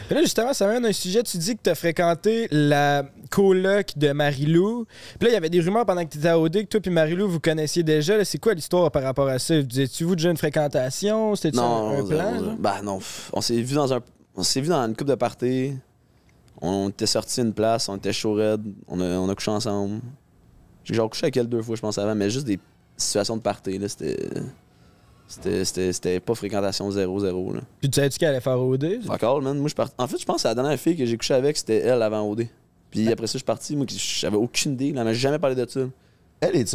Puis là, justement, ça m'amène à un sujet. Tu dis que tu as fréquenté la coloc de Marie-Lou. Puis là, il y avait des rumeurs pendant que tu étais à OD que toi et Marie-Lou, vous connaissiez déjà. C'est quoi l'histoire par rapport à ça? Vous disiez-vous déjà une fréquentation? C'était un plan? Ben non. On s'est vu dans une couple de parties. On était sortis d'une place, on était chaud raide. On a couché ensemble. J'ai genre couché avec elle 2 fois, je pense, avant, mais juste des situations de party, là. C'était pas fréquentation 0-0, là. Puis tu savais-tu qu'elle allait faire OD? Encore, man. Moi, en fait, je pense que la dernière fille que j'ai couché avec, c'était elle avant OD. Puis après ça, je suis parti. Moi, j'avais aucune idée. Elle m'a jamais parlé de ça. Elle est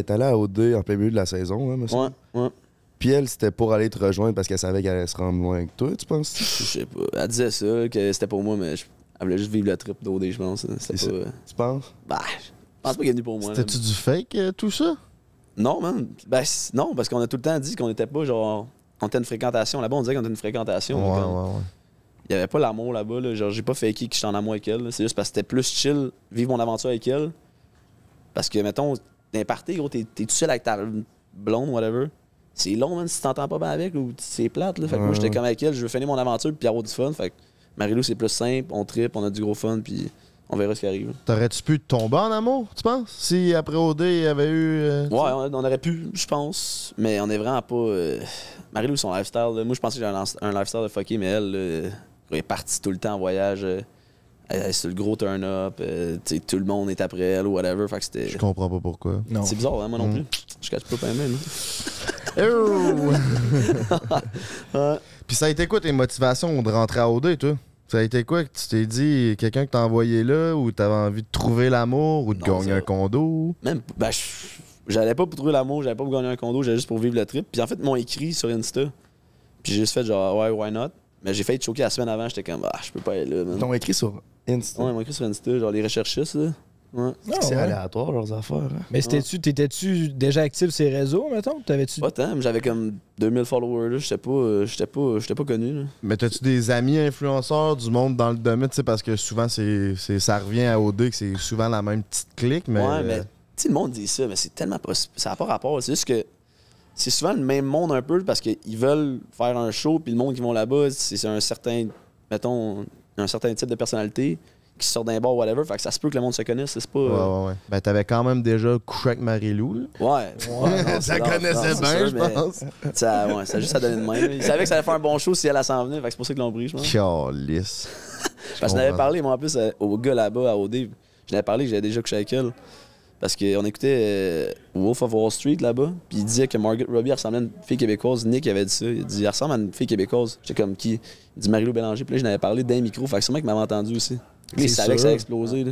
allée à OD en plein milieu de la saison, hein, monsieur? Ouais. Puis elle, c'était pour aller te rejoindre parce qu'elle savait qu'elle allait se rendre loin avec toi, tu penses? Je sais pas. Elle disait ça, que c'était pour moi, mais elle voulait juste vivre le trip d'OD, je pense. C'était pas... Tu penses? Bah, je pense pas qu'elle est venue pour moi. C'était-tu du fake, tout ça? Non, man. Ben, non, parce qu'on a tout le temps dit qu'on était pas genre. On était une fréquentation. Là-bas, on disait qu'on était une fréquentation. Ouais. Il y avait pas l'amour là-bas. Là. Genre, j'ai pas faké que j'étais en amour avec elle. C'est juste parce que c'était plus chill, vivre mon aventure avec elle. Parce que, mettons, d'un party, gros, t'es tout seul avec ta blonde, whatever. C'est long, man, si t'entends pas bien avec ou c'est plate. Là. Fait que moi, j'étais comme avec elle, je veux finir mon aventure puis avoir du fun. Fait que Marie-Lou, c'est plus simple, on trippe, on a du gros fun, puis on verra ce qui arrive. T'aurais-tu pu tomber en amour, tu penses? Si après OD, il y avait eu... Ouais, on aurait pu, je pense. Mais on est vraiment pas... Marie-Lou, son lifestyle, là, moi, je pensais que j'avais un lifestyle de fucké, mais elle est partie tout le temps en voyage. C'est le gros turn-up. Tout le monde est après elle ou whatever. Fait que c'était... Je comprends pas pourquoi. C'est bizarre, hein, moi non plus. Je cache pas même. Ouais. Puis ça a été quoi tes motivations de rentrer à OD, toi? Ça a été quoi que tu t'es dit, quelqu'un que t'as envoyé là, ou t'avais envie de trouver l'amour, ou de gagner un condo? Même, ben, j'allais pas pour trouver l'amour, j'allais pas pour gagner un condo, j'allais juste pour vivre le trip. Puis en fait, ils m'ont écrit sur Insta. Puis j'ai juste fait genre, ouais, why not? Mais j'ai failli te choquer la semaine avant, j'étais comme, je peux pas aller là, man. Ils t'ont écrit sur Insta? Ouais, ils m'ont écrit sur Insta, genre les recherchistes, là. Ouais. C'est aléatoire, leurs affaires. Hein? Mais t'étais-tu déjà actif sur les réseaux, mettons? T'avais-tu... Pas tant, mais j'avais comme 2000 followers, là. J'étais pas connu, là. Mais t'as-tu des amis influenceurs du monde dans le domaine, tu sais, parce que souvent, ça revient à OD que c'est souvent la même petite clique, mais... Ouais, mais, tu sais, le monde dit ça, mais c'est tellement pas... Ça n'a pas rapport, c'est juste que c'est souvent le même monde un peu, parce qu'ils veulent faire un show, puis le monde qui vont là-bas, c'est un certain, mettons, un certain type de personnalité qui sort d'un bar, whatever. Fait que ça se peut que le monde se connaisse, c'est pas... Ouais. Ben, t'avais quand même déjà couché avec Marie-Lou, là. Ouais. Non, ça connaissait bien, je pense. Ça a juste à donner de même. Ils savaient que ça allait faire un bon show si elle s'en venait, fait que c'est pour ça qu'ils l'ont pris, je pense. Calisse. Parce que je n'avais parlé, moi, en plus, au gars là-bas, à OD, je n'avais parlé que j'avais déjà couché avec elle. Parce qu'on écoutait Wolf of Wall Street là-bas, puis il disait que Margaret Robbie ressemblait à une fille québécoise. Nick avait dit ça. Il dit, elle ressemble à une fille québécoise. J'étais comme qui? Il dit Marie-Lou Bélanger. Puis là, je n'avais parlé d'un micro, fait que sûrement qu'il m'avait entendu aussi. Lui, il savait que ça a explosé, là.